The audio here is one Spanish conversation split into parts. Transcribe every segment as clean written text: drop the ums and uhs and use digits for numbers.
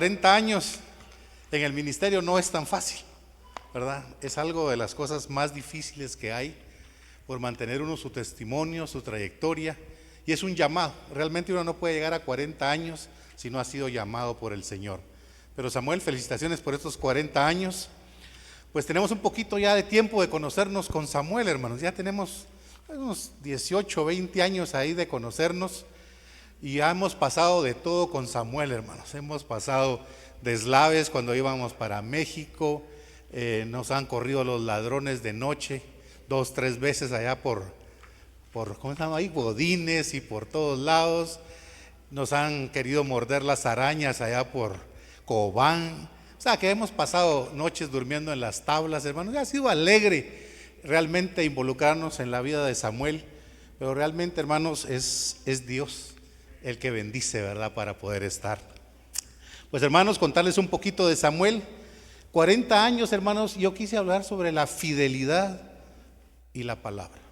40 años en el ministerio no es tan fácil, ¿verdad? Es algo de las cosas más difíciles que hay por mantener uno su testimonio, su trayectoria, y es un llamado. Realmente uno no puede llegar a 40 años si no ha sido llamado por el Señor. Pero Samuel, felicitaciones por estos 40 años. Pues tenemos un poquito ya de tiempo de conocernos con Samuel, hermanos. Ya tenemos unos 18, 20 años ahí de conocernos. Y ya hemos pasado de todo con Samuel, hermanos. Hemos pasado deslaves cuando íbamos para México. Nos han corrido los ladrones de noche 2, 3 veces allá por ¿cómo se llama ahí? Godines y por todos lados. Nos han querido morder las arañas allá por Cobán. O sea que hemos pasado noches durmiendo en las tablas, hermanos. Ya ha sido alegre realmente involucrarnos en la vida de Samuel. Pero realmente, hermanos, es Dios el que bendice, ¿verdad? Para poder estar. Pues, hermanos, contarles un poquito de Samuel. 40 años, hermanos, yo quise hablar sobre la fidelidad y la palabra.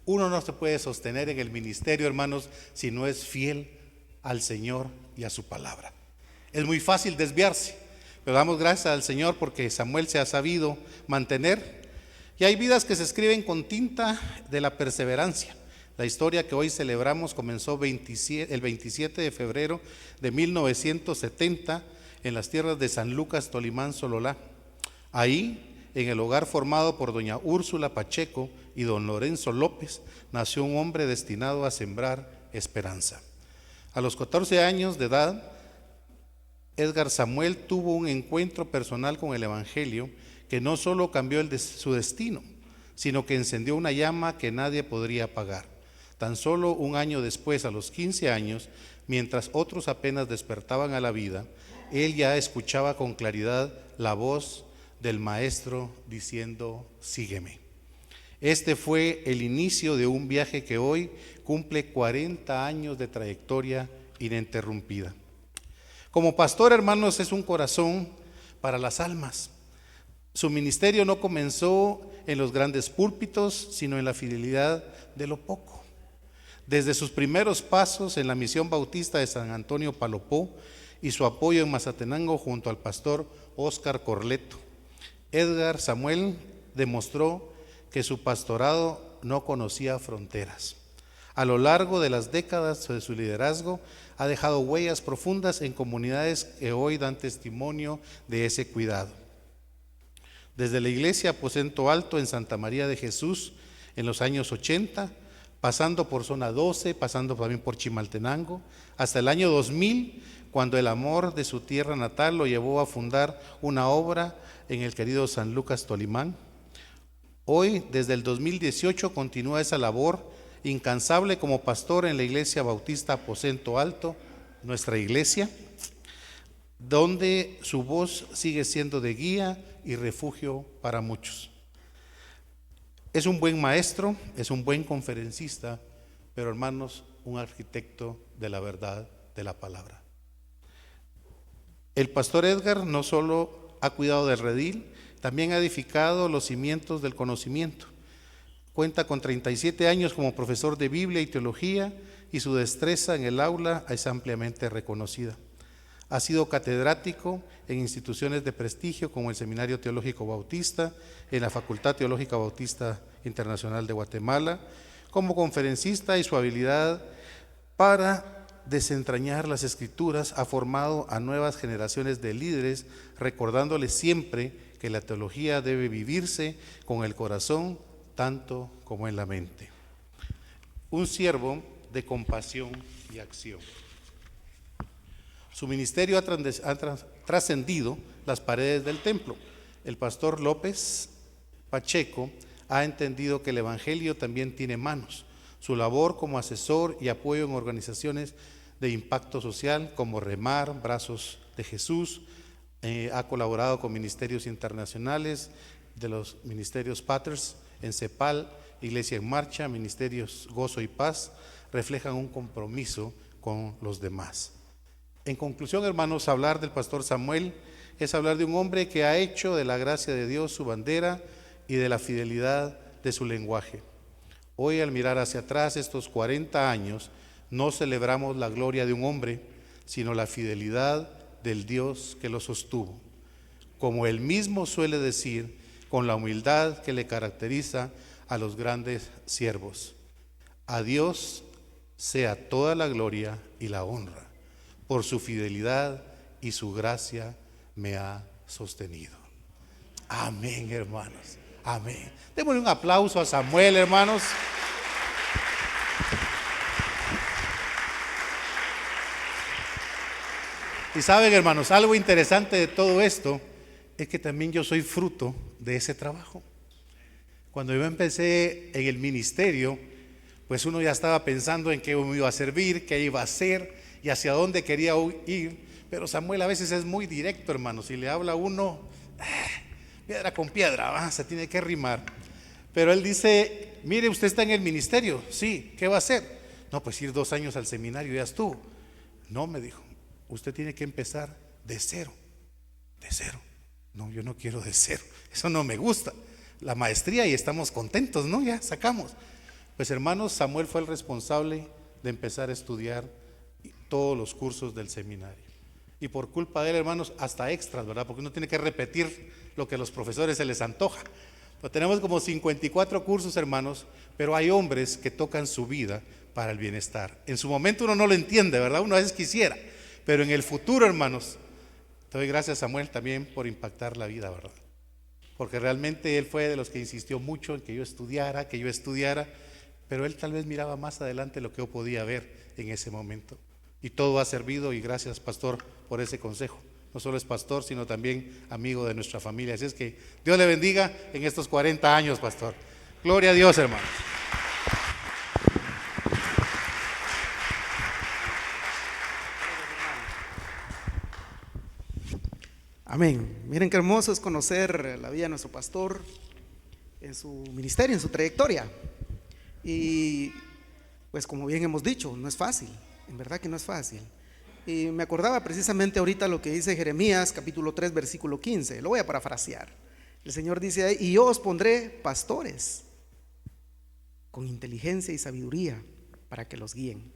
Uno no se puede sostener en el ministerio, hermanos, si no es fiel al Señor y a su palabra. Es muy fácil desviarse, pero damos gracias al Señor porque Samuel se ha sabido mantener. Y hay vidas que se escriben con tinta de la perseverancia. La historia que hoy celebramos comenzó el 27 de febrero de 1970 en las tierras de San Lucas, Tolimán, Sololá. Ahí, en el hogar formado por doña Úrsula Pacheco y don Lorenzo López, nació un hombre destinado a sembrar esperanza. A los 14 años de edad, Edgar Samuel tuvo un encuentro personal con el Evangelio que no solo cambió su destino, sino que encendió una llama que nadie podría apagar. Tan solo un año después, a los 15 años, mientras otros apenas despertaban a la vida, él ya escuchaba con claridad la voz del maestro diciendo: sígueme. Este fue el inicio de un viaje que hoy cumple 40 años de trayectoria ininterrumpida. Como pastor, hermanos, es un corazón para las almas. Su ministerio no comenzó en los grandes púlpitos, sino en la fidelidad de lo poco. Desde sus primeros pasos en la misión bautista de San Antonio Palopó y su apoyo en Mazatenango junto al pastor Óscar Corleto, Edgar Samuel demostró que su pastorado no conocía fronteras. A lo largo de las décadas de su liderazgo ha dejado huellas profundas en comunidades que hoy dan testimonio de ese cuidado. Desde la iglesia Aposento Alto en Santa María de Jesús en los años 80, pasando por Zona 12, pasando también por Chimaltenango, hasta el año 2000, cuando el amor de su tierra natal lo llevó a fundar una obra en el querido San Lucas, Tolimán. Hoy, desde el 2018, continúa esa labor incansable como pastor en la iglesia bautista Aposento Alto, nuestra iglesia, donde su voz sigue siendo de guía y refugio para muchos. Es un buen maestro, es un buen conferencista, pero, hermanos, un arquitecto de la verdad de la palabra. El pastor Edgar no solo ha cuidado del redil, también ha edificado los cimientos del conocimiento. Cuenta con 37 años como profesor de Biblia y teología y su destreza en el aula es ampliamente reconocida. Ha sido catedrático en instituciones de prestigio como el Seminario Teológico Bautista, en la Facultad Teológica Bautista Internacional de Guatemala, como conferencista, y su habilidad para desentrañar las Escrituras ha formado a nuevas generaciones de líderes, recordándoles siempre que la teología debe vivirse con el corazón tanto como en la mente. Un siervo de compasión y acción. Su ministerio ha trascendido las paredes del templo. El pastor López Pacheco ha entendido que el Evangelio también tiene manos. Su labor como asesor y apoyo en organizaciones de impacto social como Remar, Brazos de Jesús, ha colaborado con ministerios internacionales de los ministerios Paters en CEPAL, Iglesia en Marcha, Ministerios Gozo y Paz, reflejan un compromiso con los demás. En conclusión, hermanos, hablar del pastor Samuel es hablar de un hombre que ha hecho de la gracia de Dios su bandera y de la fidelidad de su lenguaje. Hoy, al mirar hacia atrás estos 40 años, no celebramos la gloria de un hombre, sino la fidelidad del Dios que lo sostuvo. Como él mismo suele decir, con la humildad que le caracteriza a los grandes siervos: a Dios sea toda la gloria y la honra, por su fidelidad y su gracia me ha sostenido. Amén, hermanos. Amén. Démosle un aplauso a Samuel, hermanos. Y saben, hermanos, algo interesante de todo esto es que también yo soy fruto de ese trabajo. Cuando yo empecé en el ministerio, pues uno ya estaba pensando en qué me iba a servir, qué iba a hacer y hacia dónde quería ir. Pero Samuel a veces es muy directo, hermanos. Si le habla a uno, piedra con piedra, se tiene que rimar. Pero él dice: mire, usted está en el ministerio. Sí, ¿qué va a hacer? No, pues ir 2 años al seminario, ya estuvo. No, me dijo, usted tiene que empezar de cero. De cero. No, yo no quiero de cero. Eso no me gusta. La maestría y estamos contentos, ¿no? Ya sacamos. Pues hermanos, Samuel fue el responsable de empezar a estudiar todos los cursos del seminario. Y por culpa de él, hermanos, hasta extras, ¿verdad? Porque uno tiene que repetir lo que a los profesores se les antoja. Pues tenemos como 54 cursos, hermanos, pero hay hombres que tocan su vida para el bienestar. En su momento uno no lo entiende, ¿verdad? Uno a veces quisiera, pero en el futuro, hermanos, te doy gracias, Samuel, también por impactar la vida, ¿verdad? Porque realmente él fue de los que insistió mucho en que yo estudiara, pero él tal vez miraba más adelante lo que yo podía ver en ese momento. Y todo ha servido, y gracias, pastor, por ese consejo. No solo es pastor, sino también amigo de nuestra familia. Así es que Dios le bendiga en estos 40 años, pastor. Gloria a Dios, hermano. Amén. Miren qué hermoso es conocer la vida de nuestro pastor en su ministerio, en su trayectoria. Y pues como bien hemos dicho, no es fácil, en verdad que no es fácil. Y me acordaba precisamente ahorita lo que dice Jeremías capítulo 3 versículo 15, lo voy a parafrasear. El Señor dice ahí: y yo os pondré pastores con inteligencia y sabiduría para que los guíen.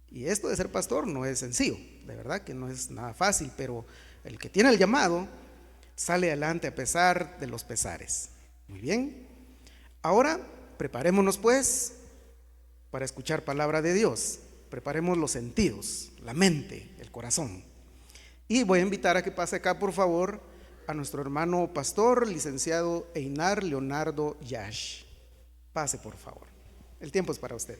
Y esto de ser pastor no es sencillo, de verdad que no es nada fácil, pero el que tiene el llamado sale adelante a pesar de los pesares. Muy bien, ahora preparémonos pues para escuchar palabra de Dios. Preparemos los sentidos, la mente, el corazón. Y voy a invitar a que pase acá, por favor, a nuestro hermano pastor, licenciado Einar Leonardo Yash. Pase, por favor. El tiempo es para usted.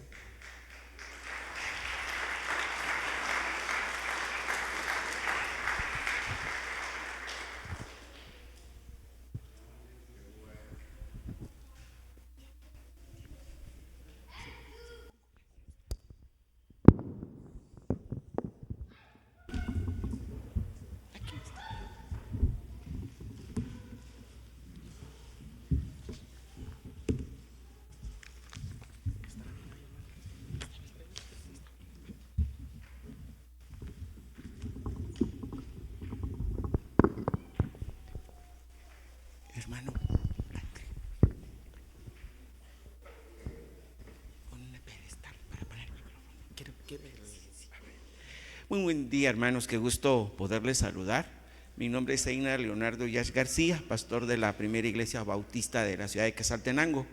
Hermano, pon un pedestal para poner el micrófono. Muy buen día, hermanos, qué gusto poderles saludar. Mi nombre es Einar Leonardo Yash García, pastor de la primera iglesia bautista de la ciudad de Quetzaltenango.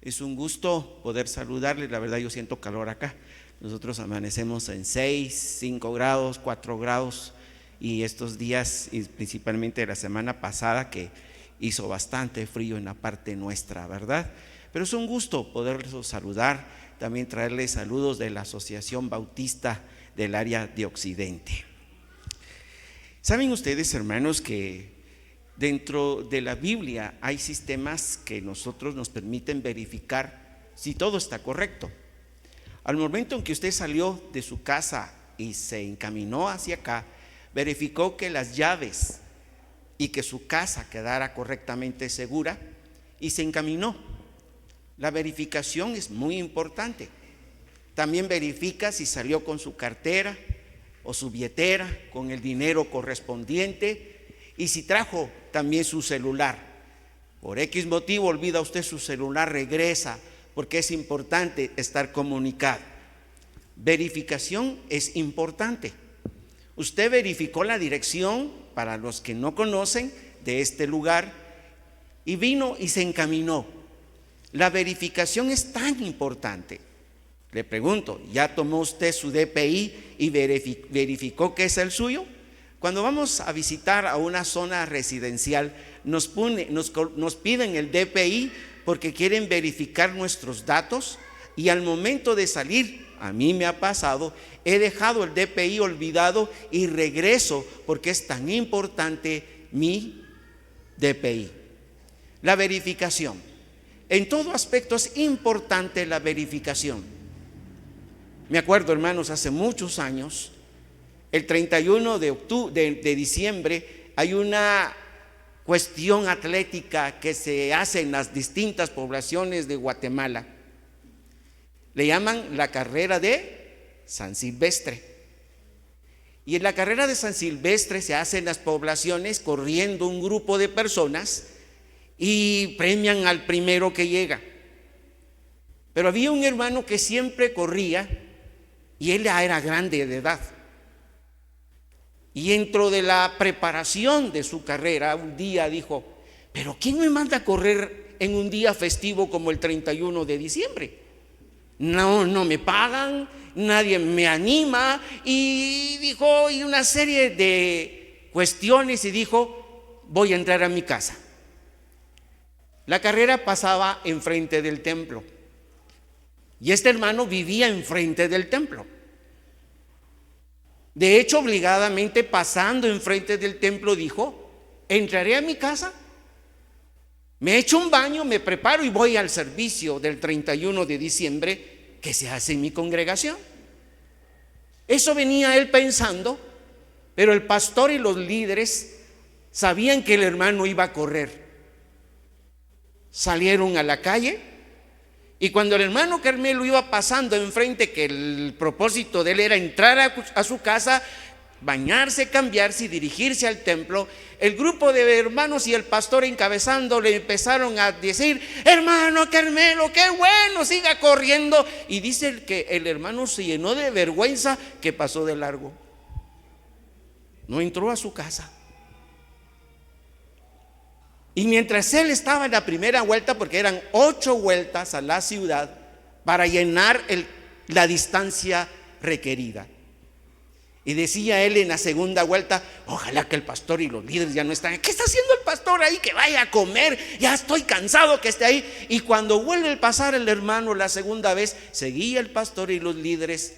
Es un gusto poder saludarles. La verdad, yo siento calor acá. Nosotros amanecemos en 6, 5 grados, 4 grados, y estos días, y principalmente la semana pasada, que hizo bastante frío en la parte nuestra, ¿verdad? Pero es un gusto poderlos saludar, también traerles saludos de la Asociación Bautista del área de Occidente. ¿Saben ustedes, hermanos, que dentro de la Biblia hay sistemas que nosotros nos permiten verificar si todo está correcto? Al momento en que usted salió de su casa y se encaminó hacia acá, verificó que las llaves y que su casa quedara correctamente segura y se encaminó. La verificación es muy importante. También verifica si salió con su cartera o su billetera, con el dinero correspondiente, y si trajo también su celular. Por X motivo olvida usted su celular, regresa, porque es importante estar comunicado. Verificación es importante. Usted verificó la dirección, para los que no conocen, de este lugar y vino y se encaminó. La verificación es tan importante. Le pregunto, ¿ya tomó usted su DPI y verificó que es el suyo? Cuando vamos a visitar a una zona residencial, nos piden el DPI porque quieren verificar nuestros datos, y al momento de salir, a mí me ha pasado, he dejado el DPI olvidado y regreso porque es tan importante mi DPI. La verificación. En todo aspecto es importante la verificación. Me acuerdo, hermanos, hace muchos años, el 31 de diciembre, hay una cuestión atlética que se hace en las distintas poblaciones de Guatemala. Le llaman la carrera de San Silvestre. Y en la carrera de San Silvestre se hace en las poblaciones corriendo un grupo de personas y premian al primero que llega. Pero había un hermano que siempre corría y él ya era grande de edad. Y dentro de la preparación de su carrera, un día dijo: ¿pero quién me manda a correr en un día festivo como el 31 de diciembre? No me pagan, nadie me anima. Y dijo, y una serie de cuestiones, y dijo: voy a entrar a mi casa. La carrera pasaba enfrente del templo y este hermano vivía enfrente del templo. De hecho, obligadamente, pasando enfrente del templo, dijo: entraré a mi casa, me echo un baño, me preparo y voy al servicio del 31 de diciembre que se hace en mi congregación. Eso venía él pensando, pero el pastor y los líderes sabían que el hermano iba a correr. Salieron a la calle, y cuando el hermano Carmelo iba pasando enfrente, que el propósito de él era entrar a su casa, bañarse, cambiarse y dirigirse al templo, el grupo de hermanos y el pastor encabezando le empezaron a decir: hermano Carmelo, qué bueno, siga corriendo. Y dice que el hermano se llenó de vergüenza, que pasó de largo, no entró a su casa. Y mientras él estaba en la primera vuelta, porque eran 8 vueltas a la ciudad para llenar la distancia requerida, y decía él en la segunda vuelta: ojalá que el pastor y los líderes ya no están. ¿Qué está haciendo el pastor ahí? Que vaya a comer, ya estoy cansado que esté ahí. Y cuando vuelve a pasar el hermano la segunda vez, seguía el pastor y los líderes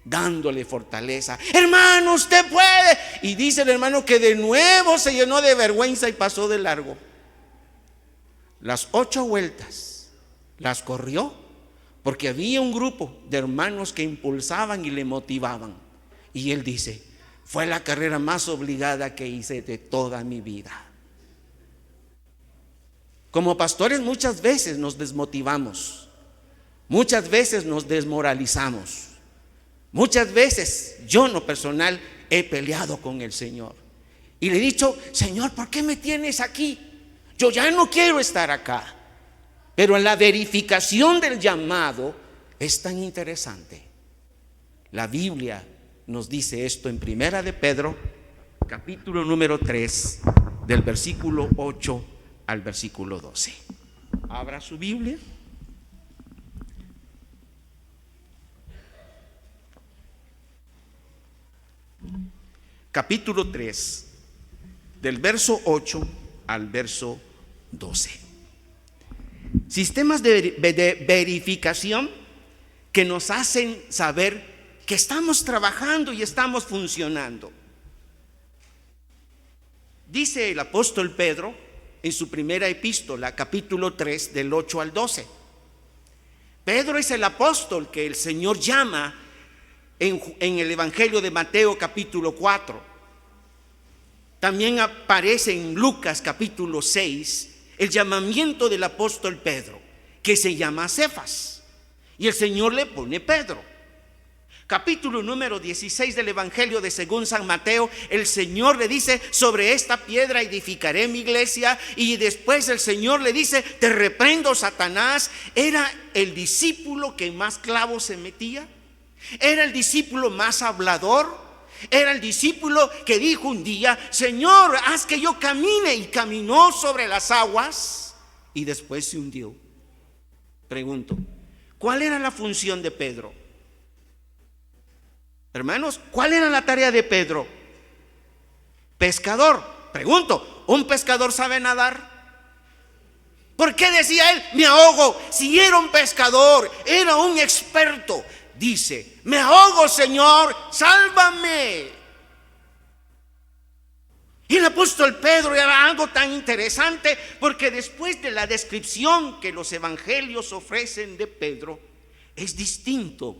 dándole fortaleza: hermano, usted puede. Y dice el hermano que de nuevo se llenó de vergüenza y pasó de largo. Las 8 vueltas las corrió porque había un grupo de hermanos que impulsaban y le motivaban. Y él dice: fue la carrera más obligada que hice de toda mi vida. Como pastores muchas veces nos desmotivamos, muchas veces nos desmoralizamos, muchas veces yo en lo personal he peleado con el Señor y le he dicho: Señor, ¿por qué me tienes aquí? Yo ya no quiero estar acá. Pero en la verificación del llamado es tan interesante. La Biblia nos dice esto en Primera de Pedro, capítulo número 3, del versículo 8 al versículo 12. Abra su Biblia. Capítulo 3, del verso 8 al verso 12. Sistemas de verificación que nos hacen saber que estamos trabajando y estamos funcionando. Dice el apóstol Pedro en su primera epístola, capítulo 3, del 8 al 12. Pedro es el apóstol que el Señor llama en el Evangelio de Mateo, capítulo 4. También aparece en Lucas capítulo 6 el llamamiento del apóstol Pedro, que se llama Cefas, y el Señor le pone Pedro. Capítulo número 16 del Evangelio de según San Mateo, el Señor le dice: sobre esta piedra edificaré mi iglesia. Y después el Señor le dice: te reprendo, Satanás. Era el discípulo que más clavos se metía, era el discípulo más hablador, Era el discípulo que dijo un día: Señor, haz que yo camine, y caminó sobre las aguas y después se hundió. Pregunto, ¿cuál era la función de Pedro? Hermanos, ¿cuál era la tarea de Pedro? Pescador. Pregunto, ¿un pescador sabe nadar? ¿Por qué decía él, me ahogo? Si era un pescador, era un experto. Dice, me ahogo, Señor, sálvame. Y el apóstol Pedro era algo tan interesante, porque después de la descripción que los evangelios ofrecen de Pedro, es distinto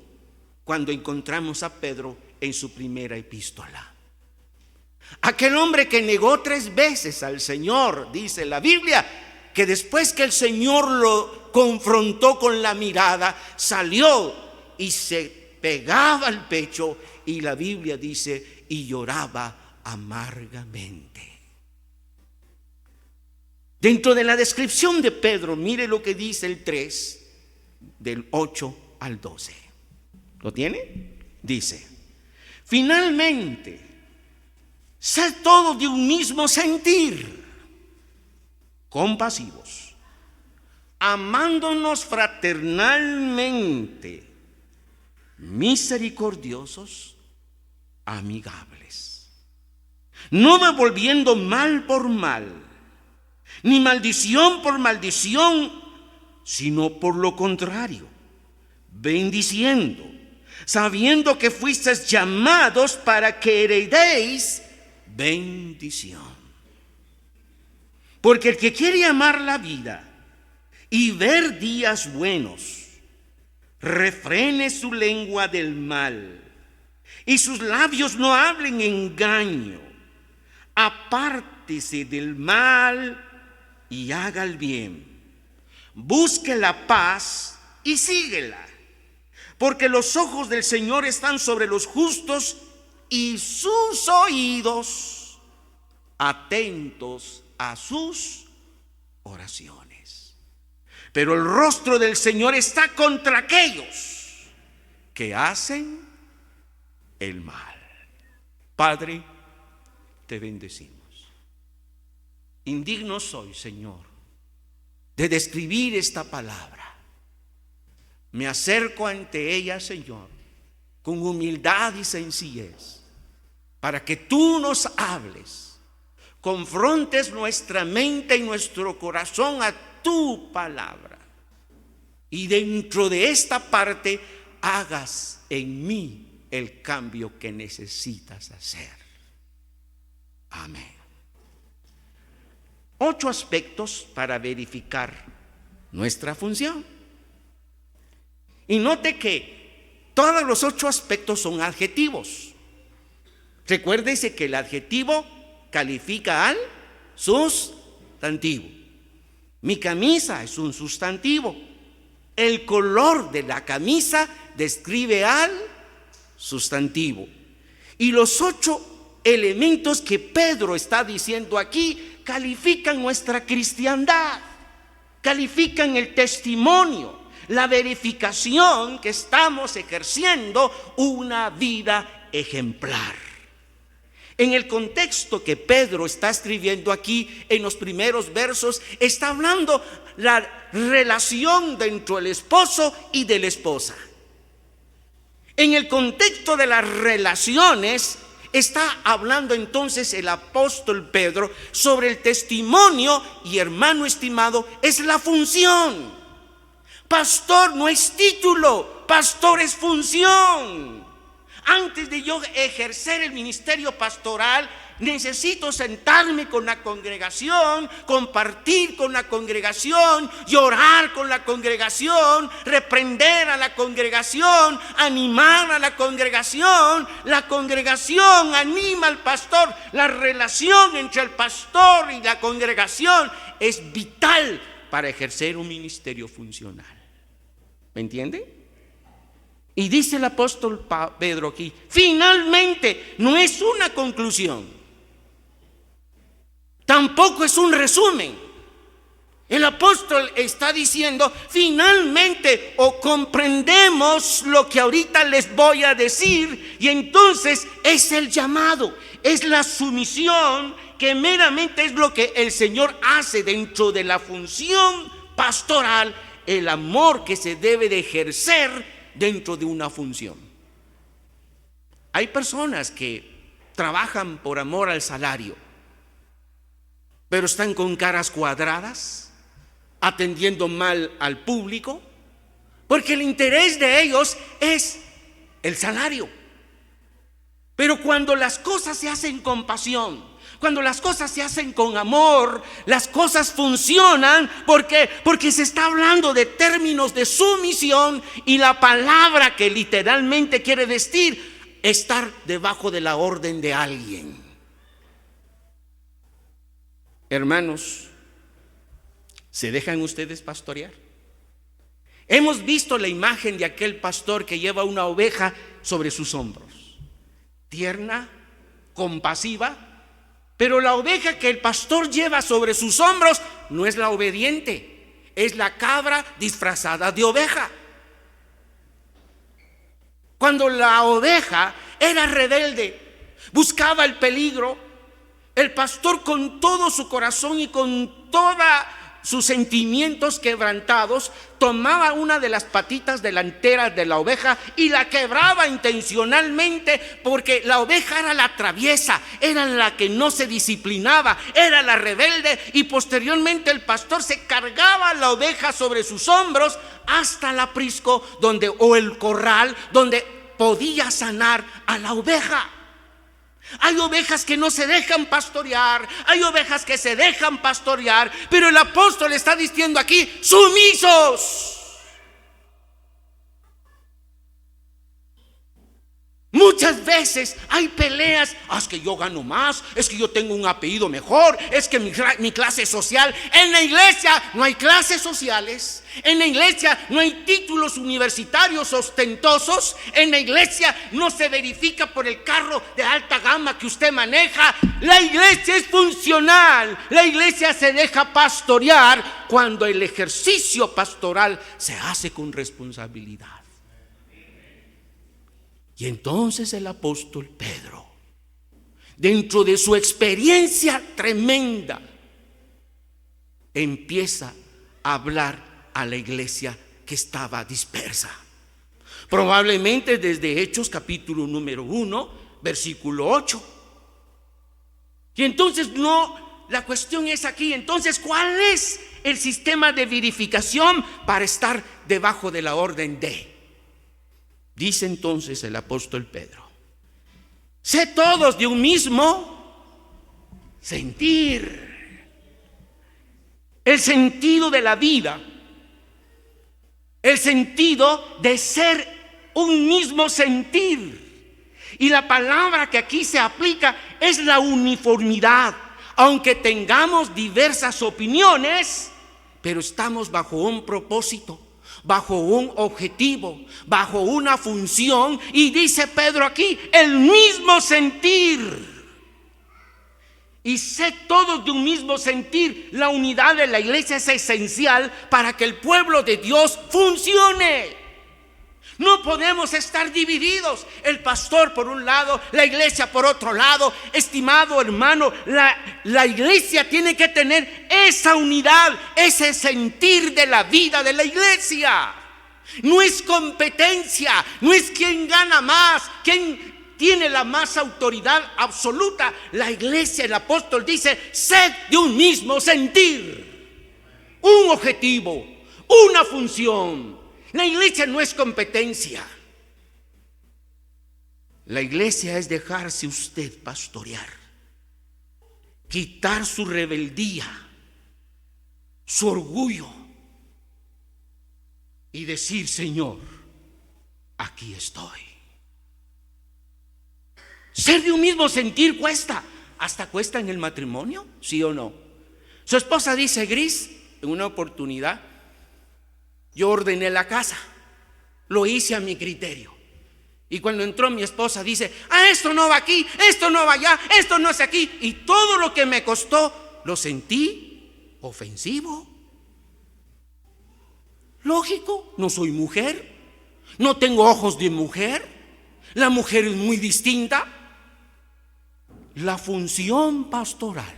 cuando encontramos a Pedro en su primera epístola. Aquel hombre que negó 3 veces al Señor, dice la Biblia, que después que el Señor lo confrontó con la mirada, salió y se pegaba al pecho, y la Biblia dice, y lloraba amargamente. Dentro de la descripción de Pedro, mire lo que dice el 3, del 8 al 12. ¿Lo tiene? Dice, finalmente, sed todos de un mismo sentir, compasivos, amándonos fraternalmente, misericordiosos, amigables, no devolviendo mal por mal, ni maldición por maldición, sino por lo contrario, bendiciendo, sabiendo que fuisteis llamados para que heredéis bendición. Porque el que quiere amar la vida y ver días buenos, refrene su lengua del mal y sus labios no hablen engaño. Apártese del mal y haga el bien. Busque la paz y síguela. Porque los ojos del Señor están sobre los justos y sus oídos atentos a sus oraciones. Pero el rostro del Señor está contra aquellos que hacen el mal. Padre, te bendecimos. Indigno soy, Señor, de describir esta palabra. Me acerco ante ella, Señor, con humildad y sencillez, para que tú nos hables, confrontes nuestra mente y nuestro corazón a tu palabra, y dentro de esta parte hagas en mí el cambio que necesitas hacer. Amén. 8 aspectos para verificar nuestra función. Y note que todos los 8 aspectos son adjetivos. Recuérdese que el adjetivo califica al sustantivo. Mi camisa es un sustantivo. El color de la camisa describe al sustantivo. Y los 8 elementos que Pedro está diciendo aquí califican nuestra cristiandad, califican el testimonio, la verificación que estamos ejerciendo una vida ejemplar. En el contexto que Pedro está escribiendo aquí, en los primeros versos, está hablando la relación dentro del esposo y de la esposa. En el contexto de las relaciones, está hablando entonces el apóstol Pedro sobre el testimonio, y hermano estimado, es la función. Pastor no es título, pastor es función. Antes de yo ejercer el ministerio pastoral, necesito sentarme con la congregación, compartir con la congregación, llorar con la congregación, reprender a la congregación, animar a la congregación. La congregación anima al pastor. La relación entre el pastor y la congregación es vital para ejercer un ministerio funcional. ¿Me entiende? Y dice el apóstol Pedro aquí, finalmente, no es una conclusión, tampoco es un resumen, El apóstol está diciendo, finalmente o comprendemos lo que ahorita les voy a decir, y entonces es el llamado, es la sumisión, que meramente es lo que el Señor hace dentro de la función pastoral, el amor que se debe de ejercer dentro de una función. Hay personas que trabajan por amor al salario, pero están con caras cuadradas, atendiendo mal al público, porque el interés de ellos es el salario. Pero cuando las cosas se hacen con pasión, cuando las cosas se hacen con amor, las cosas funcionan. Porque se está hablando de términos de sumisión, y la palabra que literalmente quiere decir estar debajo de la orden de alguien. Hermanos, ¿se dejan ustedes pastorear? Hemos visto la imagen de aquel pastor que lleva una oveja sobre sus hombros, tierna, compasiva, pero la oveja que el pastor lleva sobre sus hombros no es la obediente, es la cabra disfrazada de oveja. Cuando la oveja era rebelde, buscaba el peligro, el pastor con todo su corazón y con toda sus sentimientos quebrantados, tomaba una de las patitas delanteras de la oveja y la quebraba intencionalmente, porque la oveja era la traviesa, era la que no se disciplinaba, era la rebelde, y posteriormente el pastor se cargaba la oveja sobre sus hombros hasta el aprisco o el corral donde podía sanar a la oveja. Hay ovejas que no se dejan pastorear, hay ovejas que se dejan pastorear, pero el apóstol está diciendo aquí: sumisos. Muchas veces hay peleas, es que yo gano más, es que yo tengo un apellido mejor, es que mi clase social. En la iglesia no hay clases sociales, en la iglesia no hay títulos universitarios ostentosos, en la iglesia no se verifica por el carro de alta gama que usted maneja. La iglesia es funcional, la iglesia se deja pastorear cuando el ejercicio pastoral se hace con responsabilidad. Y entonces el apóstol Pedro, dentro de su experiencia tremenda, empieza a hablar a la iglesia que estaba dispersa. Probablemente desde Hechos capítulo número 1, versículo 8. Y entonces la cuestión es aquí, entonces, ¿cuál es el sistema de verificación para estar debajo de la orden de? Dice entonces el apóstol Pedro: sé todos de un mismo sentir. El sentido de la vida, el sentido de ser un mismo sentir. Y la palabra que aquí se aplica es la uniformidad. Aunque tengamos diversas opiniones, pero estamos bajo un propósito, bajo un objetivo, bajo una función. Y dice Pedro aquí: el mismo sentir. Y sé todos de un mismo sentir. La unidad de la iglesia es esencial para que el pueblo de Dios funcione. No podemos estar divididos, el pastor por un lado, la iglesia por otro lado. Estimado hermano, la iglesia tiene que tener esa unidad, ese sentir de la vida de la iglesia. No es competencia, no es quién gana más, quién tiene la más autoridad absoluta. La iglesia, el apóstol dice: sed de un mismo sentir, un objetivo, una función. La iglesia no es competencia. La iglesia es dejarse usted pastorear, quitar su rebeldía, su orgullo, y decir: Señor, aquí estoy. Ser de un mismo sentir cuesta. Hasta cuesta en el matrimonio, ¿sí o no? Su esposa dice: Gris, en una oportunidad yo ordené la casa, lo hice a mi criterio. Y cuando entró mi esposa dice: esto no va aquí, esto no va allá, esto no es aquí. Y todo lo que me costó lo sentí ofensivo, Lógico, no soy mujer, no tengo ojos de mujer, la mujer es muy distinta. La función pastoral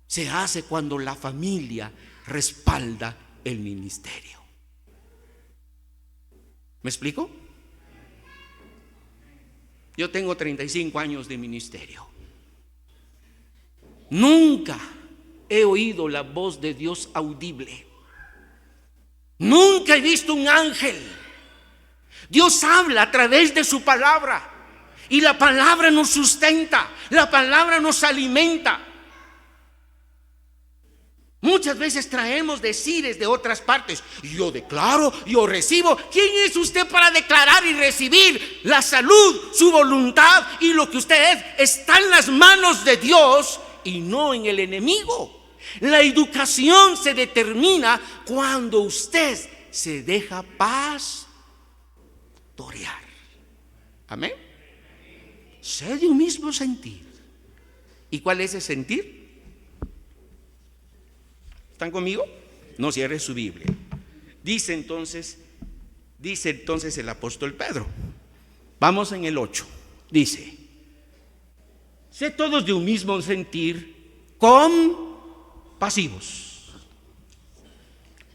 se hace cuando la familia respalda el ministerio. ¿Me explico? Yo tengo 35 años de ministerio. Nunca he oído la voz de Dios audible. Nunca he visto un ángel. Dios habla a través de su palabra. Y la palabra nos sustenta, la palabra nos alimenta. Muchas veces traemos decires de otras partes. Yo declaro, yo recibo. ¿Quién es usted para declarar y recibir? La salud, su voluntad y lo que usted es está en las manos de Dios y no en el enemigo. La educación se determina cuando usted se deja pastorear. Amén. Sé de un mismo sentir. ¿Y cuál es el sentir? ¿Están conmigo? No cierre su Biblia. Dice entonces el apóstol Pedro. Vamos en el 8. Dice: sé todos de un mismo sentir, compasivos.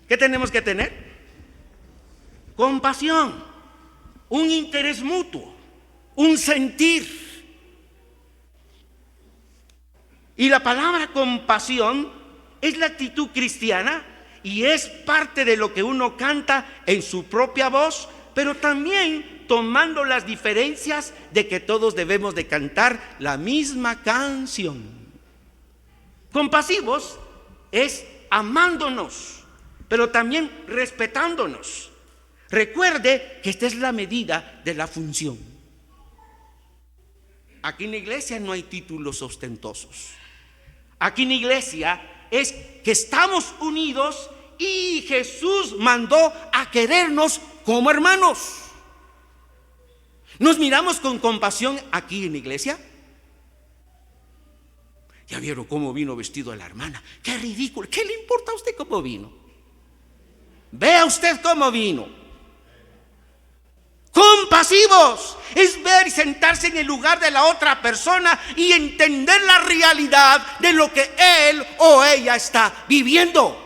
¿Qué tenemos que tener? Compasión, un interés mutuo, un sentir. Y la palabra compasión es la actitud cristiana y es parte de lo que uno canta en su propia voz, pero también tomando las diferencias de que todos debemos de cantar la misma canción. Compasivos es amándonos, pero también respetándonos. Recuerde que esta es la medida de la función. Aquí en la iglesia no hay títulos ostentosos. Aquí en la iglesia es que estamos unidos y Jesús mandó a querernos como hermanos. ¿Nos miramos con compasión aquí en la iglesia? Ya vieron cómo vino vestido la hermana. Qué ridículo. ¿Qué le importa a usted cómo vino? Vea usted cómo vino. Compasivos es ver y sentarse en el lugar de la otra persona y entender la realidad de lo que él o ella está viviendo.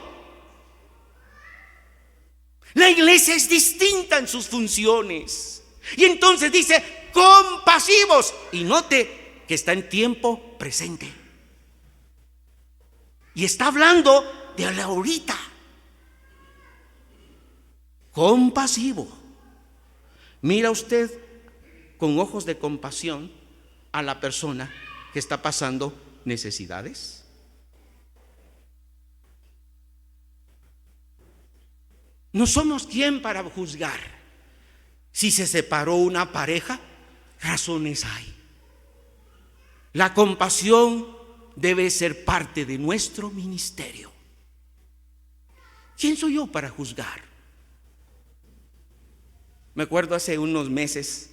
La iglesia es distinta en sus funciones. Y entonces dice compasivos. Y note que está en tiempo presente. Y está hablando de la ahorita. Compasivo. Mira usted con ojos de compasión a la persona que está pasando necesidades. No somos quien para juzgar. Si se separó una pareja, razones hay. La compasión debe ser parte de nuestro ministerio. ¿Quién soy yo para juzgar? Me acuerdo hace unos meses,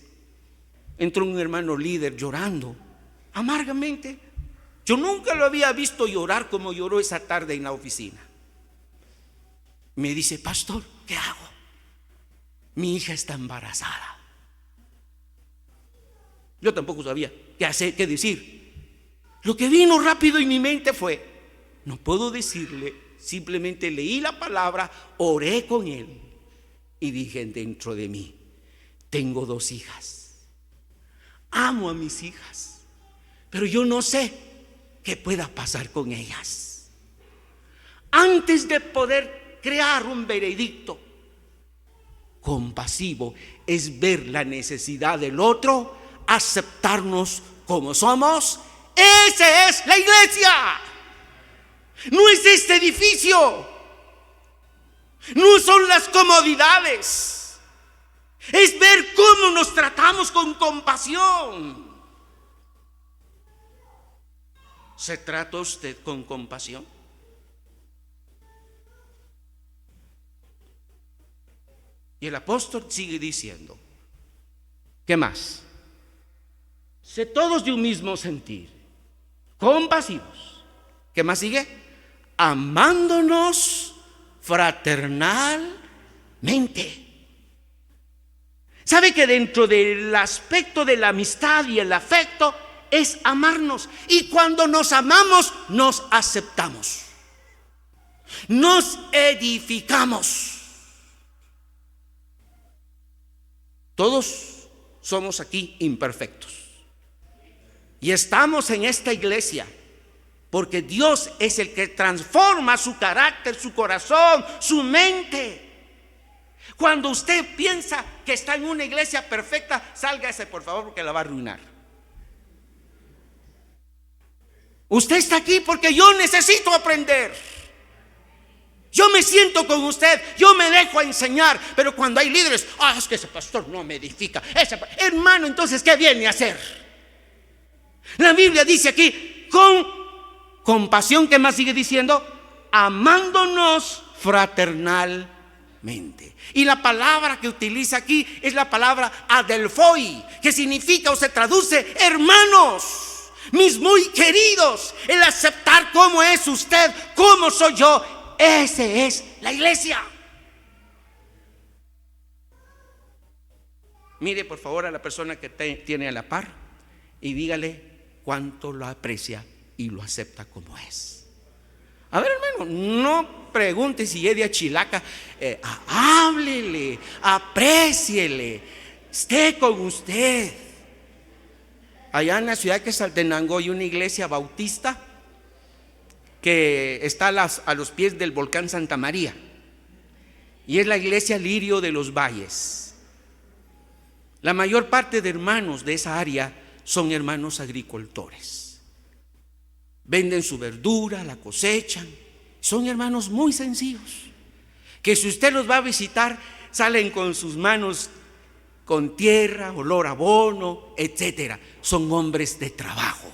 entró un hermano líder llorando amargamente. Yo nunca lo había visto llorar como lloró esa tarde en la oficina. Me dice: pastor, ¿qué hago? Mi hija está embarazada. Yo tampoco sabía qué hacer, qué decir. Lo que vino rápido en mi mente fue: no puedo decirle, simplemente leí la palabra, oré con él y dije dentro de mí: tengo 2 hijas, amo a mis hijas, pero yo no sé qué pueda pasar con ellas. Antes de poder crear un veredicto, compasivo es ver la necesidad del otro, aceptarnos como somos. Esa es la iglesia. No es este edificio, no son las comodidades. Es ver cómo nos tratamos con compasión. ¿Se trata usted con compasión? Y el apóstol sigue diciendo: ¿qué más? Sé todos de un mismo sentir, compasivos. ¿Qué más sigue? Amándonos fraternalmente. ¿Sabe que dentro del aspecto de la amistad y el afecto es amarnos? Y cuando nos amamos, nos aceptamos, nos edificamos. Todos somos aquí imperfectos y estamos en esta iglesia porque Dios es el que transforma su carácter, su corazón, su mente. Cuando usted piensa que está en una iglesia perfecta, sálgase por favor porque la va a arruinar. Usted está aquí porque yo necesito aprender. Yo me siento con usted, yo me dejo enseñar, pero cuando hay líderes, es que ese pastor no me edifica. Hermano, entonces, ¿qué viene a hacer? La Biblia dice aquí, con compasión, ¿qué más sigue diciendo? Amándonos fraternalmente. Y la palabra que utiliza aquí es la palabra adelphoi, que significa o se traduce hermanos, mis muy queridos. El aceptar cómo es usted, cómo soy yo. Ese es la iglesia. Mire por favor a la persona que tiene a la par y dígale cuánto lo aprecia y lo acepta como es. A ver, hermano, no pregunte si es de Achilaca, háblele, apréciele, esté con usted. Allá en la ciudad de Saltenango hay una iglesia bautista que está a los pies del volcán Santa María, y es la iglesia Lirio de los Valles. La mayor parte de hermanos de esa área son hermanos agricultores, venden su verdura, la cosechan, son hermanos muy sencillos, que si usted los va a visitar, salen con sus manos con tierra, olor a abono, etcétera. Son hombres de trabajo.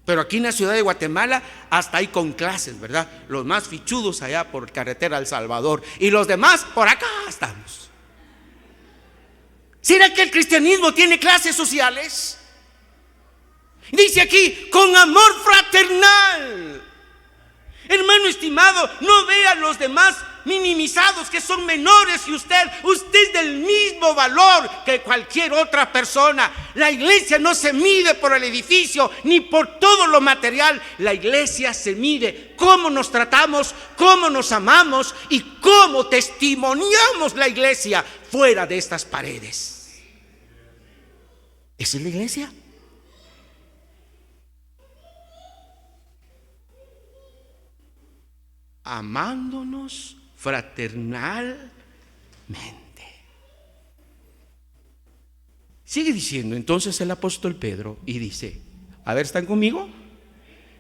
Pero aquí en la ciudad de Guatemala hasta hay con clases, ¿verdad? Los más fichudos allá por carretera El Salvador y los demás por acá estamos. ¿Será que el cristianismo tiene clases sociales? Dice aquí, con amor fraternal. Hermano estimado, no vea a los demás minimizados, que son menores que usted. Usted es del mismo valor que cualquier otra persona. La iglesia no se mide por el edificio ni por todo lo material. La iglesia se mide cómo nos tratamos, cómo nos amamos y cómo testimoniamos la iglesia fuera de estas paredes. Esa es la iglesia. Amándonos fraternalmente. Sigue diciendo entonces el apóstol Pedro y dice, a ver, ¿están conmigo?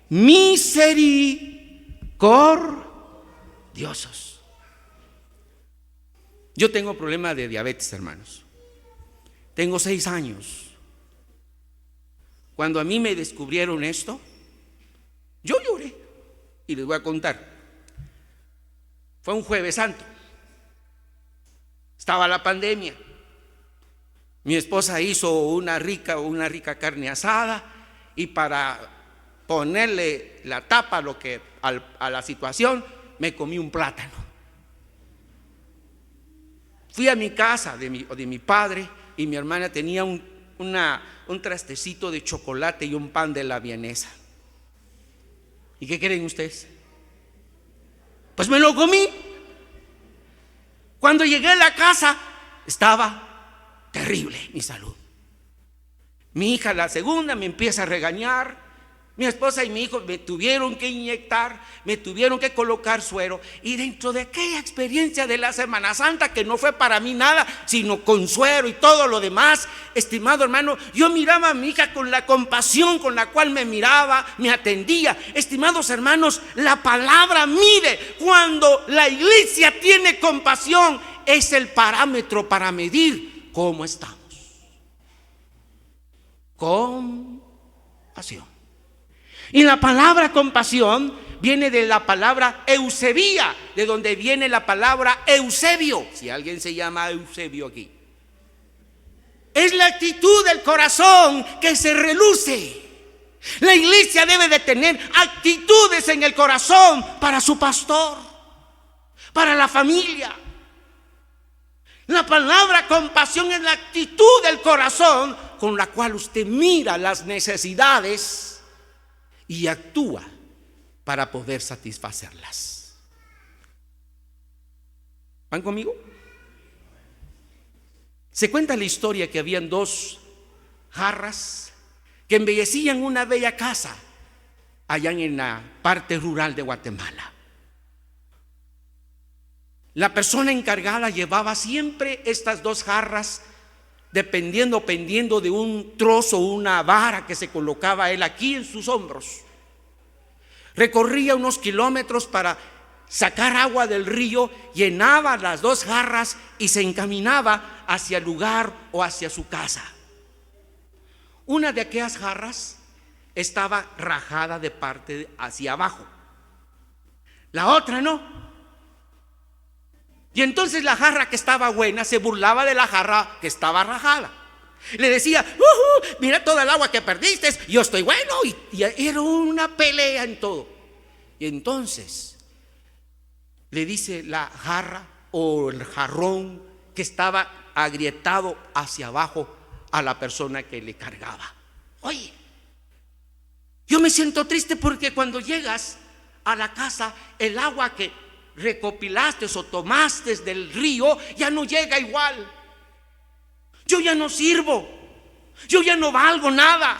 Misericordiosos. Yo tengo problema de diabetes, hermanos. Tengo 6 años. Cuando a mí me descubrieron esto, yo lloré. Y les voy a contar. Fue un Jueves Santo. Estaba la pandemia. Mi esposa hizo una rica carne asada, y para ponerle la tapa a la situación, me comí un plátano. Fui a mi casa de mi padre, y mi hermana tenía un trastecito de chocolate y un pan de la vienesa. ¿Y qué creen ustedes? Pues me lo comí. Cuando llegué a la casa, estaba terrible mi salud. Mi hija, la segunda, me empieza a regañar. Mi esposa y mi hijo me tuvieron que inyectar, me tuvieron que colocar suero. Y dentro de aquella experiencia de la Semana Santa, que no fue para mí nada, sino con suero y todo lo demás, estimado hermano, yo miraba a mi hija con la compasión con la cual me miraba, me atendía. Estimados hermanos, la palabra mide. Cuando la iglesia tiene compasión, es el parámetro para medir cómo estamos. Compasión. Y la palabra compasión viene de la palabra eusebia, de donde viene la palabra Eusebio. Si alguien se llama Eusebio aquí, es la actitud del corazón que se reluce. La iglesia debe de tener actitudes en el corazón para su pastor, para la familia. La palabra compasión es la actitud del corazón con la cual usted mira las necesidades y actúa para poder satisfacerlas. ¿Van conmigo? Se cuenta la historia que habían dos jarras que embellecían una bella casa allá en la parte rural de Guatemala. La persona encargada llevaba siempre estas dos jarras pendiendo de un trozo, una vara que se colocaba él aquí en sus hombros. Recorría unos kilómetros para sacar agua del río, llenaba las dos jarras y se encaminaba hacia el lugar o hacia su casa. Una de aquellas jarras estaba rajada de parte hacia abajo, la otra no. Y entonces la jarra que estaba buena se burlaba de la jarra que estaba rajada. Le decía: mira toda el agua que perdiste, yo estoy bueno. Y era una pelea en todo. Y entonces le dice la jarra o el jarrón que estaba agrietado hacia abajo a la persona que le cargaba: oye, yo me siento triste porque cuando llegas a la casa, el agua que recopilaste o tomaste del río ya no llega igual. Yo ya no sirvo, yo ya no valgo nada.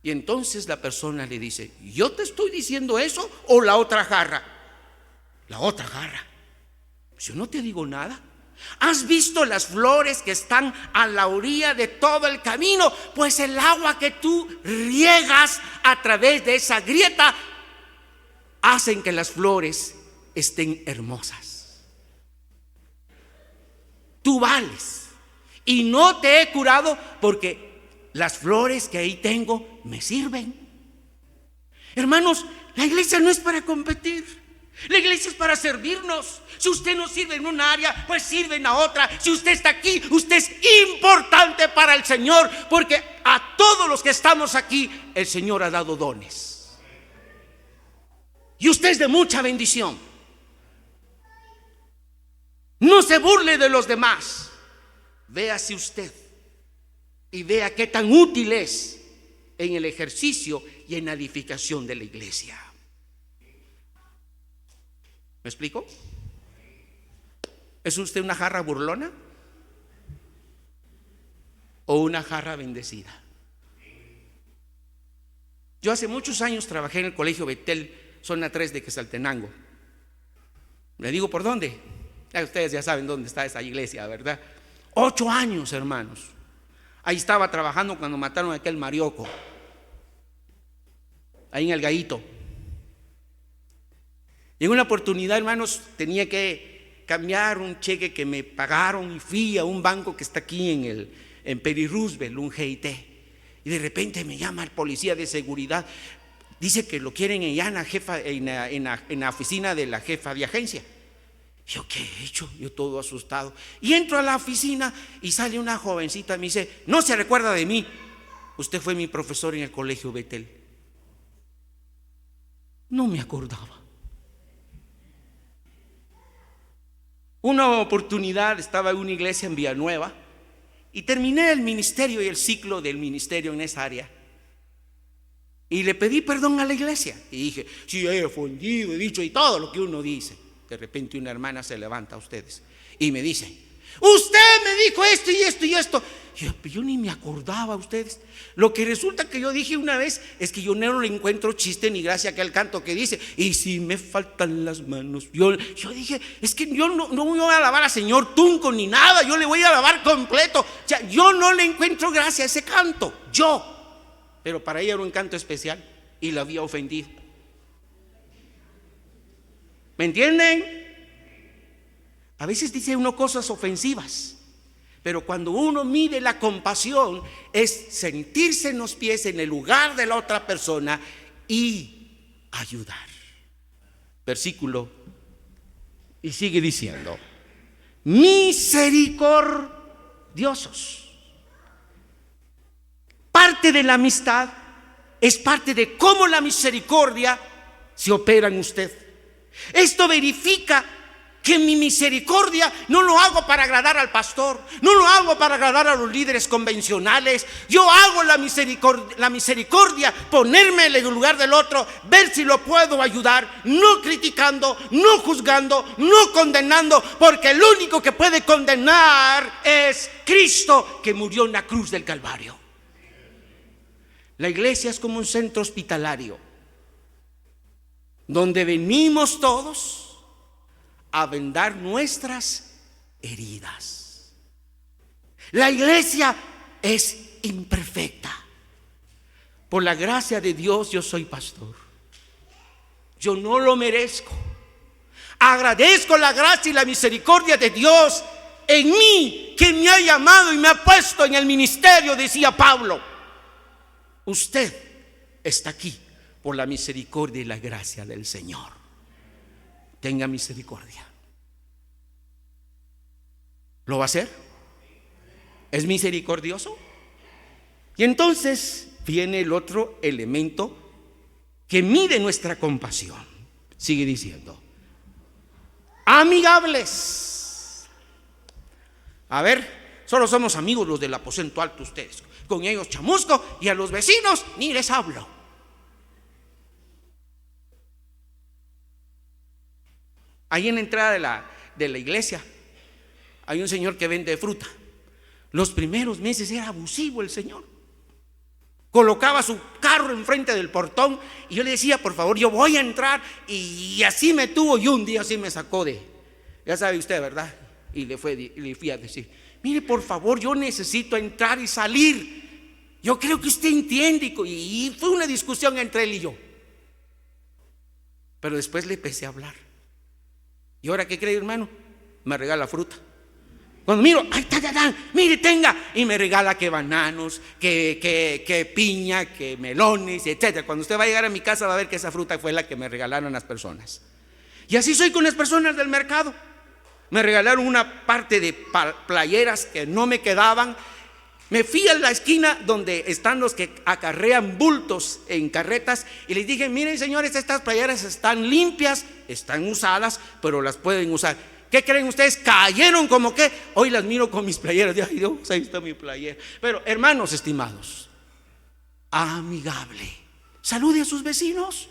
Y entonces la persona le dice: ¿yo te estoy diciendo eso o la otra jarra? La otra jarra. Yo no te digo nada. ¿Has visto las flores que están a la orilla de todo el camino? Pues el agua que tú riegas a través de esa grieta hacen que las flores estén hermosas. Tú vales y no te he curado porque las flores que ahí tengo me sirven. Hermanos, la iglesia no es para competir, la iglesia es para servirnos. Si usted no sirve en una área, pues sirve en la otra. Si usted está aquí, usted es importante para el Señor, porque a todos los que estamos aquí el Señor ha dado dones. Y usted es de mucha bendición. No se burle de los demás. Véase usted y vea qué tan útil es en el ejercicio y en la edificación de la iglesia. ¿Me explico? ¿Es usted una jarra burlona o una jarra bendecida? Yo hace muchos años trabajé en el Colegio Betel, zona 3 de Quetzaltenango. Le digo por dónde. Ustedes ya saben dónde está esa iglesia, ¿verdad? 8 años, hermanos. Ahí estaba trabajando cuando mataron a aquel Marioco, ahí en el Gallito. Y en una oportunidad, hermanos, tenía que cambiar un cheque que me pagaron y fui a un banco que está aquí en Peri Roosevelt, un GIT. Y de repente me llama el policía de seguridad. Dice que lo quieren allá en la oficina de la jefa de agencia. Yo, ¿qué he hecho? Yo todo asustado. Y entro a la oficina y sale una jovencita y me dice: ¿no se recuerda de mí? Usted fue mi profesor en el Colegio Betel. No me acordaba. Una oportunidad estaba en una iglesia en Villanueva y terminé el ministerio y el ciclo del ministerio en esa área. Y le pedí perdón a la iglesia. Y dije: sí, he ofendido, he dicho y todo lo que uno dice. De repente una hermana se levanta a ustedes y me dice: usted me dijo esto y esto y esto. Yo ni me acordaba, ustedes. Lo que resulta que yo dije una vez es que yo no le encuentro chiste ni gracia a aquel canto que dice: y si me faltan las manos. Yo dije: es que yo no voy a alabar al Señor tunco ni nada, yo le voy a alabar completo. O sea, yo no le encuentro gracia a ese canto, pero para ella era un canto especial y la había ofendido. ¿Me entienden? A veces dice uno cosas ofensivas, pero cuando uno mide la compasión es sentirse en los pies, en el lugar de la otra persona y ayudar. Versículo, y sigue diciendo: misericordiosos. Parte de la amistad es parte de cómo la misericordia se opera en usted. Esto verifica que mi misericordia no lo hago para agradar al pastor, no lo hago para agradar a los líderes convencionales. Yo hago la misericordia, ponerme en el lugar del otro, ver si lo puedo ayudar, no criticando, no juzgando, no condenando, porque el único que puede condenar es Cristo, que murió en la cruz del Calvario. La iglesia es como un centro hospitalario donde venimos todos a vendar nuestras heridas. La iglesia es imperfecta. Por la gracia de Dios yo soy pastor. Yo no lo merezco. Agradezco la gracia y la misericordia de Dios en mí, que me ha llamado y me ha puesto en el ministerio, decía Pablo. Usted está aquí por la misericordia y la gracia del Señor. Tenga misericordia. ¿Lo va a hacer? ¿Es misericordioso? Y entonces viene el otro elemento que mide nuestra compasión. Sigue diciendo: amigables. A ver, solo somos amigos los del aposento alto ustedes. Con ellos chamusco, y a los vecinos ni les hablo. Ahí en la entrada de la iglesia hay un señor que vende fruta. Los primeros meses era abusivo el señor. Colocaba su carro enfrente del portón y yo le decía: por favor, yo voy a entrar. Y así me tuvo, y un día así me sacó ya sabe usted, ¿verdad? Y le fui a decir: mire, por favor, yo necesito entrar y salir. Yo creo que usted entiende. Y fue una discusión entre él y yo. Pero después le empecé a hablar. ¿Y ahora qué cree, hermano? Me regala fruta. Cuando miro, ¡ay, mire, tenga! Y me regala que bananos, que piña, que melones, etcétera. Cuando usted va a llegar a mi casa va a ver que esa fruta fue la que me regalaron las personas. Y así soy con las personas del mercado. Me regalaron una parte de playeras que no me quedaban. Me fui a la esquina donde están los que acarrean bultos en carretas y les dije: miren, señores, estas playeras están limpias, están usadas, pero las pueden usar. ¿Qué creen ustedes? Cayeron como que hoy las miro con mis playeras. Ay, Dios, ahí está mi playera. Pero hermanos estimados, amigable, salude a sus vecinos,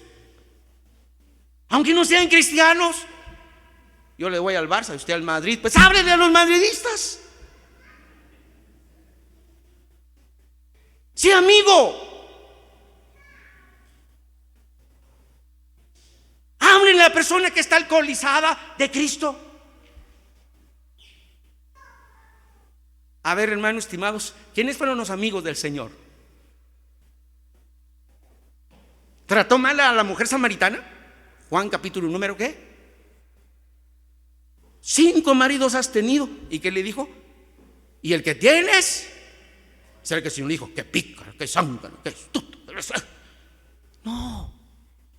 aunque no sean cristianos. Yo le voy al Barça, usted al Madrid, pues háblele a los madridistas. Sí, amigo. Háblenle a la persona que está alcoholizada de Cristo. A ver, hermanos estimados, ¿quiénes fueron los amigos del Señor? ¿Trató mal a la mujer samaritana? Juan capítulo número ¿qué? 5 maridos has tenido. ¿Y qué le dijo? Y el que tienes, será que el Señor dijo: que pícaro, que zángano, que astuto. No,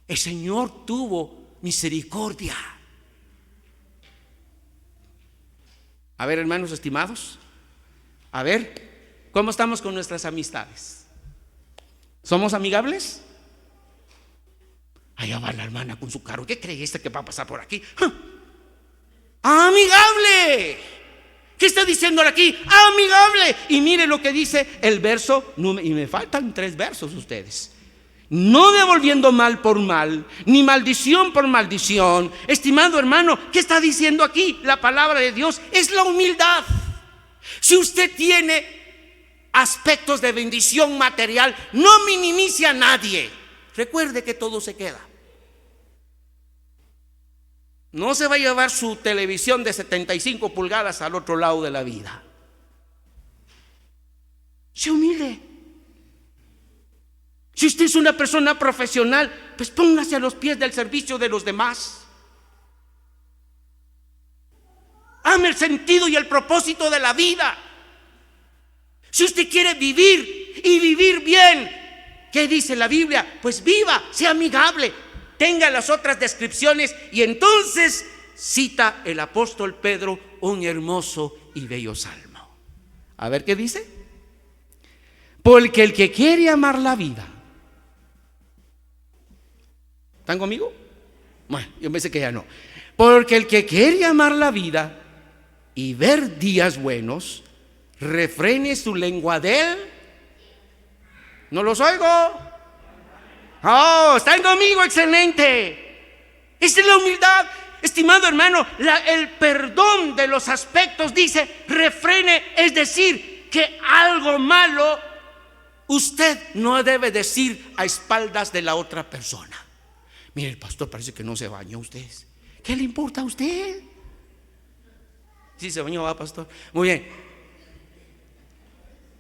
el Señor tuvo misericordia. A ver, hermanos estimados, a ver, ¿cómo estamos con nuestras amistades? ¿Somos amigables? Allá va la hermana con su carro. ¿Qué cree que va a pasar por aquí? ¡Amigable! ¿Qué está diciendo aquí? Amigable. Y mire lo que dice el verso, y me faltan 3 versos ustedes. No devolviendo mal por mal, ni maldición por maldición. Estimado hermano, ¿qué está diciendo aquí? La palabra de Dios es la humildad. Si usted tiene aspectos de bendición material, no minimice a nadie. Recuerde que todo se queda. No se va a llevar su televisión de 75 pulgadas al otro lado de la vida. Sea humilde. Si usted es una persona profesional, pues póngase a los pies del servicio de los demás. Ame el sentido y el propósito de la vida. Si usted quiere vivir y vivir bien, ¿qué dice la Biblia? Pues viva, sea amigable, tenga las otras descripciones. Y entonces cita el apóstol Pedro un hermoso y bello salmo. A ver qué dice. Porque el que quiere amar la vida, ¿están conmigo? Bueno, yo pensé que ya no. Porque el que quiere amar la vida y ver días buenos, refrene su lengua de él. ¿No los oigo? Oh, ¿están conmigo? Excelente. Esa es la humildad. Estimado hermano, el perdón de los aspectos dice refrene, es decir, que algo malo usted no debe decir a espaldas de la otra persona. Mire, el pastor parece que no se bañó usted. ¿Qué le importa a usted? Sí se bañó, va, pastor. Muy bien.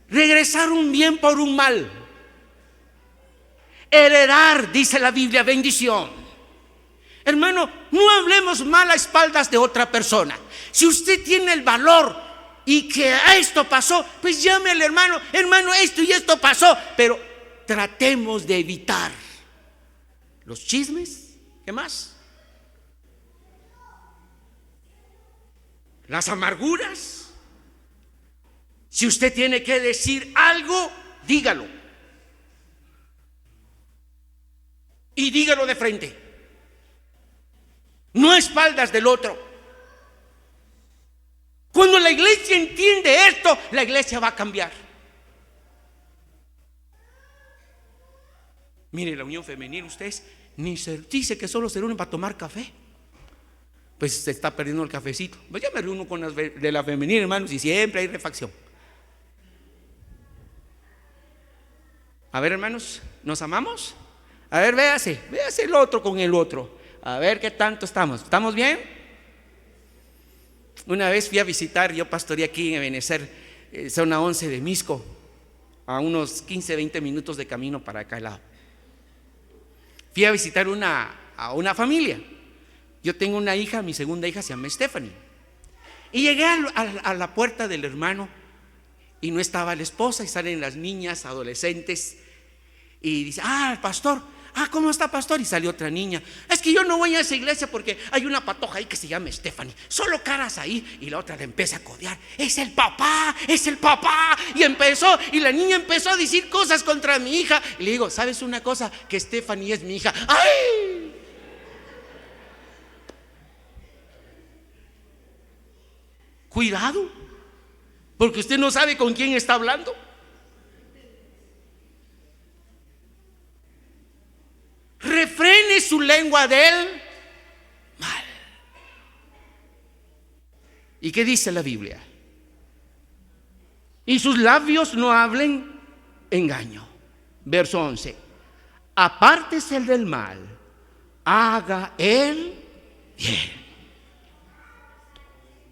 Regresar un bien por un mal. Heredar, dice la Biblia, bendición. Hermano, no hablemos mal a espaldas de otra persona. Si usted tiene el valor y que esto pasó, pues llame al hermano, hermano, esto y esto pasó. Pero tratemos de evitar los chismes. ¿Qué más? Las amarguras. Si usted tiene que decir algo, dígalo. Y dígalo de frente. No a espaldas del otro. Cuando la iglesia entiende esto, la iglesia va a cambiar. Mire, la unión femenil, ustedes ni se dice que solo se reúnen para tomar café. Pues se está perdiendo el cafecito. Pues ya me reúno con las de la femenil, hermanos, y siempre hay refacción. A ver, hermanos, ¿nos amamos? A ver, véase el otro con el otro. A ver qué tanto estamos. ¿Estamos bien? Una vez fui a visitar, yo pastoreé aquí en Ebenezer, zona 11 de Misco, a unos 15, 20 minutos de camino para acá al lado. Fui a visitar a una familia. Yo tengo una hija, mi segunda hija se llama Stephanie. Y llegué a la puerta del hermano y no estaba la esposa, y salen las niñas, adolescentes, y dice: el pastor. ¿Cómo está, pastor? Y salió otra niña. Es que yo no voy a esa iglesia porque hay una patoja ahí que se llama Stephanie. Solo caras ahí. Y la otra le empieza a codear. Es el papá, es el papá. Y la niña empezó a decir cosas contra mi hija. Y le digo: ¿sabes una cosa? Que Stephanie es mi hija. ¡Ay! Cuidado, porque usted no sabe con quién está hablando. Refrene su lengua del mal. ¿Y qué dice la Biblia? Y sus labios no hablen engaño. Verso 11. Apártese del mal, haga el bien.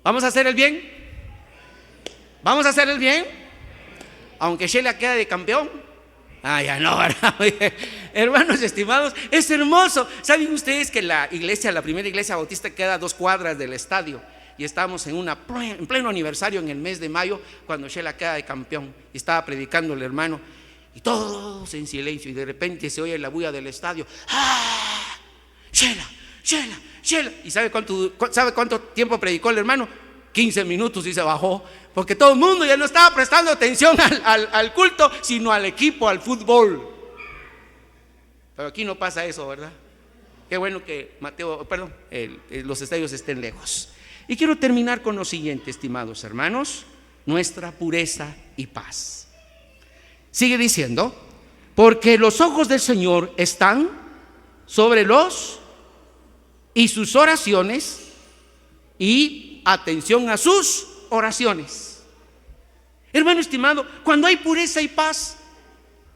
¿Vamos a hacer el bien? ¿Vamos a hacer el bien? Aunque Sheila quede de campeón. Ya no, ¿verdad? Hermanos estimados, es hermoso. ¿Saben ustedes que la primera iglesia bautista queda a 2 cuadras del estadio? Y estábamos en pleno aniversario en el mes de mayo, cuando Sheila queda de campeón. Y estaba predicando el hermano, y todos en silencio, y de repente se oye la bulla del estadio. Sheila, Sheila, Sheila. ¿Y sabe cuánto tiempo predicó el hermano? 15 minutos y se bajó, porque todo el mundo ya no estaba prestando atención al culto, sino al equipo, al fútbol. Pero aquí no pasa eso, ¿verdad? Qué bueno que los estadios estén lejos. Y quiero terminar con lo siguiente, estimados hermanos: nuestra pureza y paz. Sigue diciendo: porque los ojos del Señor están sobre y sus oraciones, y atención a sus oraciones. Hermano estimado, cuando hay pureza y paz,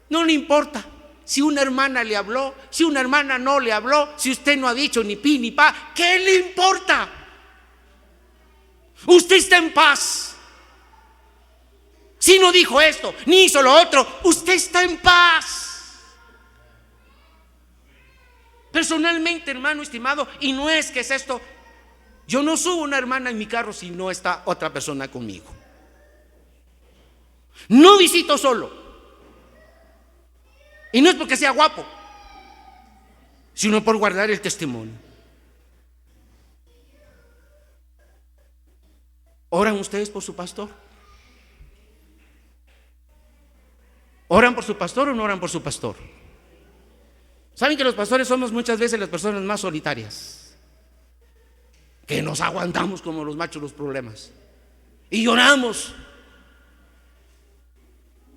no le importa si una hermana le habló, si una hermana no le habló, si usted no ha dicho ni pi ni pa. ¿Qué le importa? Usted está en paz. Si no dijo esto, ni hizo lo otro, usted está en paz. Personalmente, hermano estimado, y no es que es esto, yo no subo una hermana en mi carro si no está otra persona conmigo. No visito solo. Y no es porque sea guapo, sino por guardar el testimonio. ¿Oran ustedes por su pastor? ¿Oran por su pastor o no oran por su pastor? ¿Saben que los pastores somos muchas veces las personas más solitarias? Que nos aguantamos como los machos los problemas y lloramos,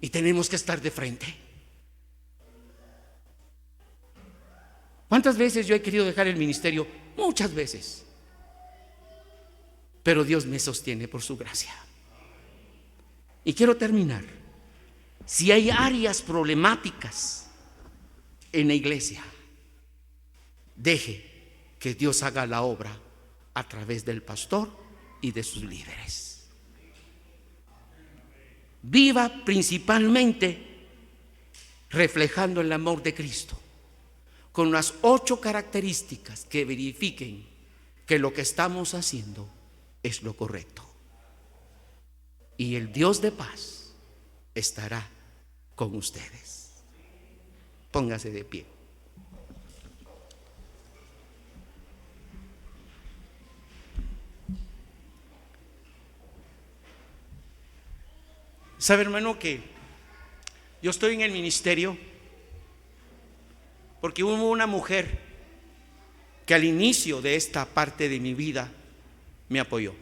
y tenemos que estar de frente. ¿Cuántas veces yo he querido dejar el ministerio? Muchas veces. Pero Dios me sostiene por su gracia. Y quiero terminar. Si hay áreas problemáticas en la iglesia, deje que Dios haga la obra a través del pastor y de sus líderes. Viva principalmente reflejando el amor de Cristo, con las 8 características que verifiquen que lo que estamos haciendo es lo correcto. Y el Dios de paz estará con ustedes. Póngase de pie. ¿Sabe, hermano, que yo estoy en el ministerio porque hubo una mujer que al inicio de esta parte de mi vida me apoyó?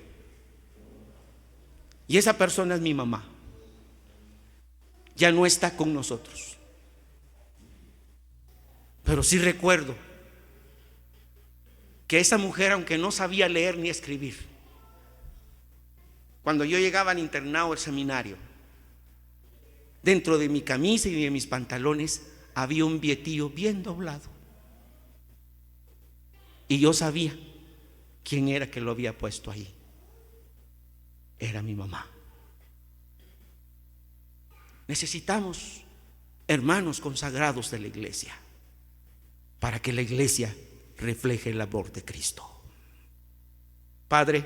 Y esa persona es mi mamá. Ya no está con nosotros, pero sí recuerdo que esa mujer, aunque no sabía leer ni escribir, cuando yo llegaba al internado, al seminario, dentro de mi camisa y de mis pantalones había un billetillo bien doblado, y yo sabía quién era que lo había puesto ahí. Era mi mamá. Necesitamos hermanos consagrados de la iglesia para que la iglesia refleje el amor de Cristo. Padre,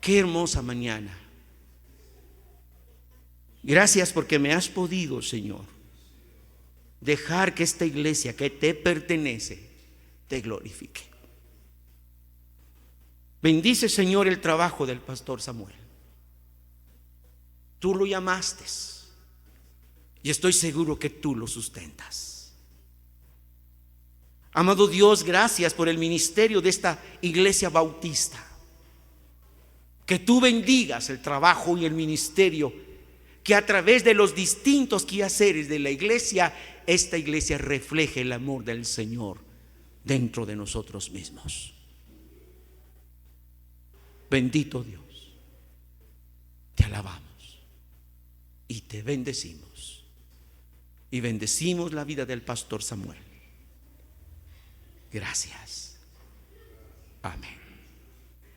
qué hermosa mañana. Gracias porque me has podido, Señor, dejar que esta iglesia que te pertenece te glorifique. Bendice, Señor, el trabajo del pastor Samuel. Tú lo llamaste y estoy seguro que tú lo sustentas. Amado Dios, gracias por el ministerio de esta iglesia bautista. Que tú bendigas el trabajo y el ministerio, que a través de los distintos quehaceres de la iglesia, esta iglesia refleje el amor del Señor dentro de nosotros mismos. Bendito Dios, te alabamos y te bendecimos, y bendecimos la vida del pastor Samuel. Gracias. Amén.